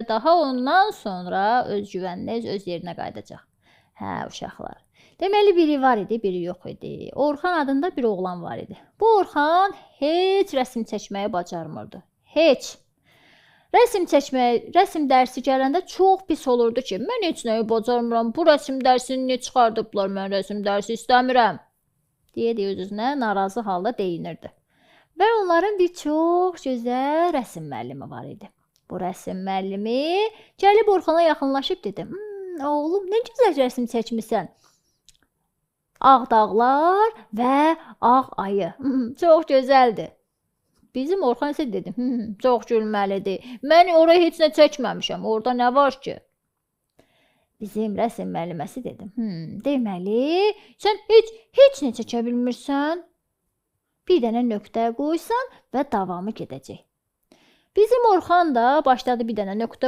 Daha ondan sonra özgüvəniniz öz yerinə qayıdacaq. Hə, uşaqlar. Deməli, biri var idi, biri yox idi. Orxan adında bir oğlan var idi. Bu Orxan heç rəsm çəkməyi bacarmırdı. Heç. Rəsm dərsi gələndə çox pis olurdu ki, mən heç nəyi bacarmıram, bu rəsm dərsini niyə çıxardıblar, mən rəsm dərsi istəmirəm, deyə öz-özünə narazı halda deyinirdi. Və onların bir çox gözəl rəsm müəllimi var idi. Bu rəsm müəllimi gəlib Orxana yaxınlaşıb dedi, oğlum, nə gözəl rəsm çəkmisən? Ağ dağlar və ağ ayı. Çox gözəldir. Bizim Orxan isə dedi, çox gülməlidir. Mən oraya heç nə çəkməmişəm. Orada nə var ki? Bizim rəsm müəlliməsi dedi, deməli, sən heç nə çəkə bilmirsən? Bir dənə nöqtə qoysan və davamı gedəcək. Bizim Orxan da başladı bir dənə nöqtə